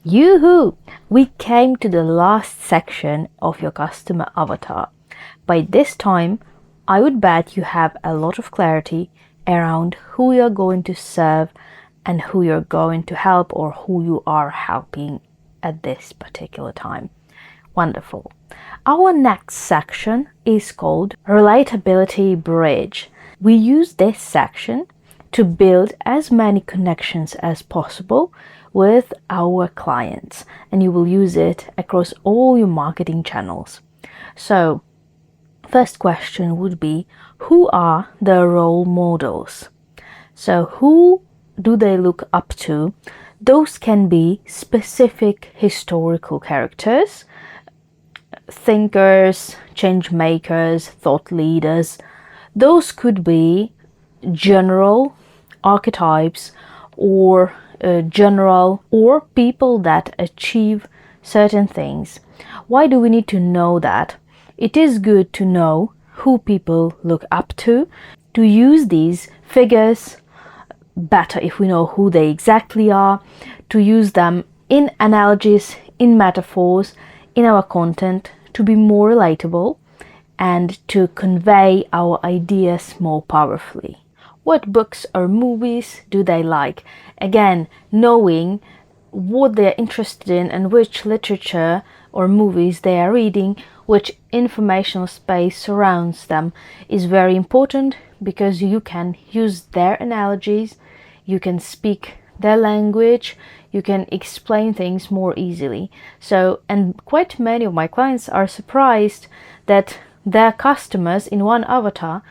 Yoo-hoo! We came to the last section of your customer avatar. By this time, I would bet you have a lot of clarity around who you're going to serve and who you're going to help or who you are helping at this particular time. Wonderful. Our next section is called Relatability Bridge. We use this section to build as many connections as possible with our clients, and you will use it across all your marketing channels. So, first question would be, who are the role models? So, who do they look up to? Those can be specific historical characters, thinkers, change makers, thought leaders. Those could be general archetypes or general or people that achieve certain things. Why do we need to know that? It is good to know who people look up to use these figures better if we know who they exactly are, to use them in analogies, in metaphors, in our content to be more relatable and to convey our ideas more powerfully. What books or movies do they like? Again, knowing what they're interested in and which literature or movies they are reading, which informational space surrounds them is very important, because you can use their analogies, you can speak their language, you can explain things more easily. So, and quite many of my clients are surprised that their customers in one avatar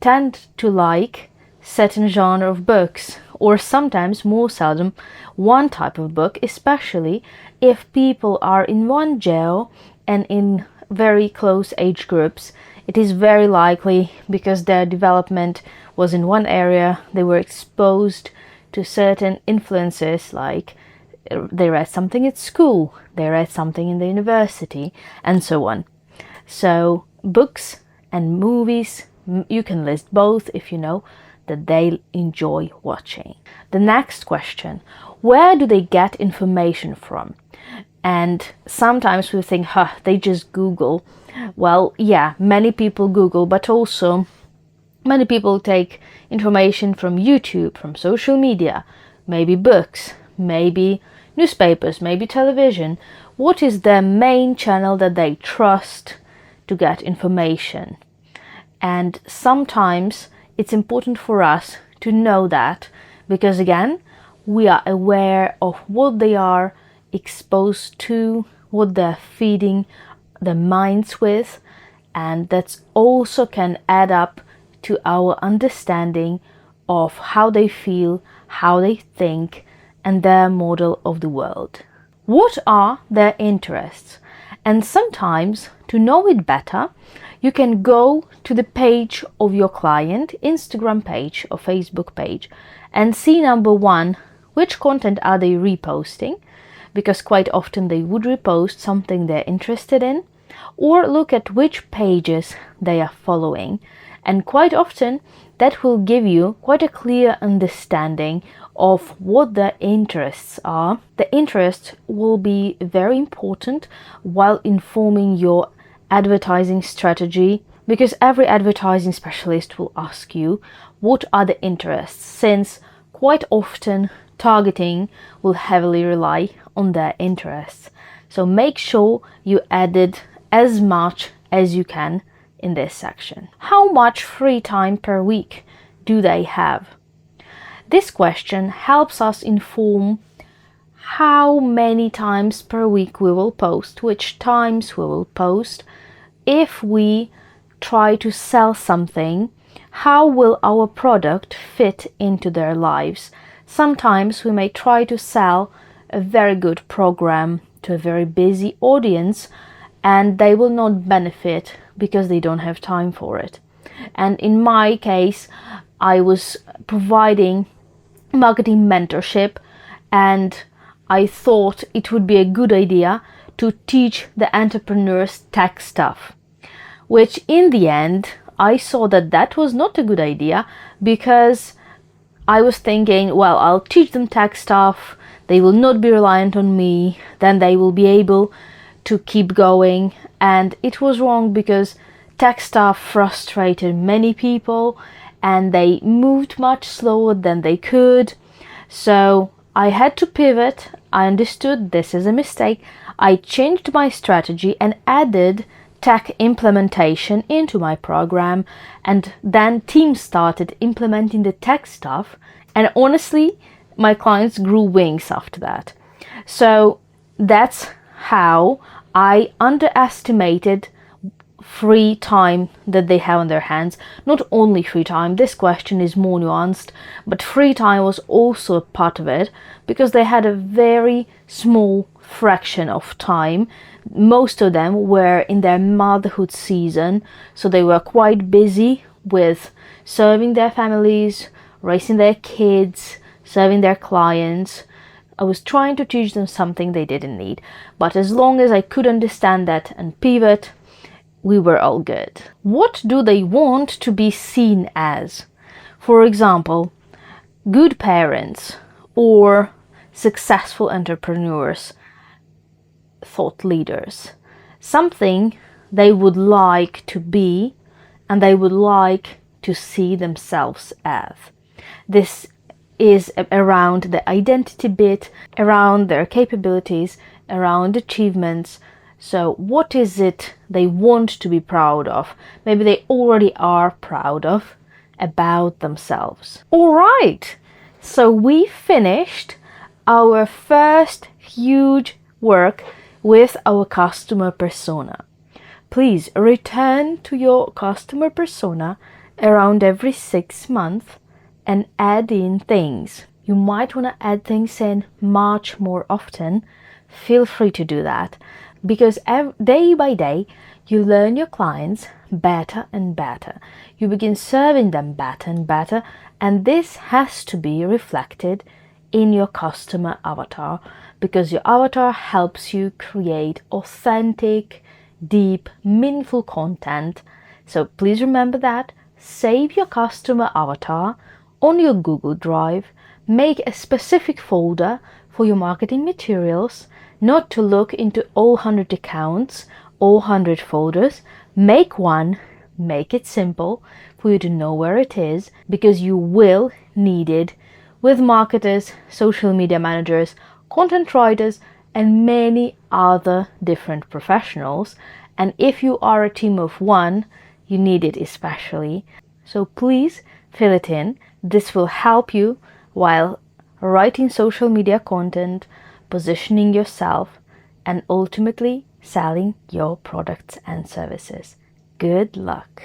tend to like certain genre of books, or sometimes more seldom one type of book, especially if people are in one geo and in very close age groups. It is very likely because their development was in one area, they were exposed to certain influences, like they read something at school, they read something in the university, and so on. So books and movies, you can list both if you know that they enjoy watching. The next question, where do they get information from? And sometimes we think, they just Google. Well, yeah, many people Google, but also many people take information from YouTube, from social media, maybe books, maybe newspapers, maybe television. What is their main channel that they trust to get information? And sometimes it's important for us to know that, because again, we are aware of what they are exposed to, what they're feeding their minds with, and that also can add up to our understanding of how they feel, how they think, and their model of the world. What are their interests? And sometimes, to know it better, you can go to the page of your client, Instagram page or Facebook page, and see, number one, which content are they reposting, because quite often they would repost something they're interested in, or look at which pages they are following. And quite often that will give you quite a clear understanding of what their interests are. The interests will be very important while informing your advertising strategy, because every advertising specialist will ask you what are the interests, since quite often targeting will heavily rely on their interests. So make sure you added as much as you can in this section. How much free time per week do they have? This question helps us inform how many times per week we will post, which times we will post. If we try to sell something, how will our product fit into their lives? Sometimes we may try to sell a very good program to a very busy audience, and they will not benefit because they don't have time for it. And in my case, I was providing marketing mentorship, and I thought it would be a good idea to teach the entrepreneurs tech stuff, which in the end I saw that that was not a good idea, because I was thinking, well, I'll teach them tech stuff, they will not be reliant on me, then they will be able to keep going. And it was wrong, because tech stuff frustrated many people and they moved much slower than they could. So I had to pivot. I understood this is a mistake. I changed my strategy and added tech implementation into my program, and then teams started implementing the tech stuff, and honestly my clients grew wings after that. So that's how I underestimated free time that they have on their hands. Not only free time, this question is more nuanced, but free time was also a part of it, because they had a very small fraction of time. Most of them were in their motherhood season, so they were quite busy with serving their families, raising their kids, serving their clients. I was trying to teach them something they didn't need, but as long as I could understand that and pivot, we were all good. What do they want to be seen as? For example, good parents or successful entrepreneurs, thought leaders. Something they would like to be and they would like to see themselves as. This is around the identity bit, around their capabilities, around achievements. So what is it they want to be proud of? Maybe they already are proud of about themselves. All right, so we finished our first huge work with our customer persona. Please return to your customer persona around every 6 months and add in things. You might want to add things in much more often. Feel free to do that, because day by day you learn your clients better and better. You begin serving them better and better, and this has to be reflected in your customer avatar, because your avatar helps you create authentic, deep, meaningful content. So please remember that. Save your customer avatar on your Google Drive. Make a specific folder for your marketing materials, not to look into all 100 accounts, all 100 folders. Make one, make it simple for you to know where it is, because you will need it with marketers, social media managers, content writers, and many other different professionals. And if you are a team of one, you need it especially. So please fill it in. This will help you while writing social media content, positioning yourself, and ultimately selling your products and services. Good luck.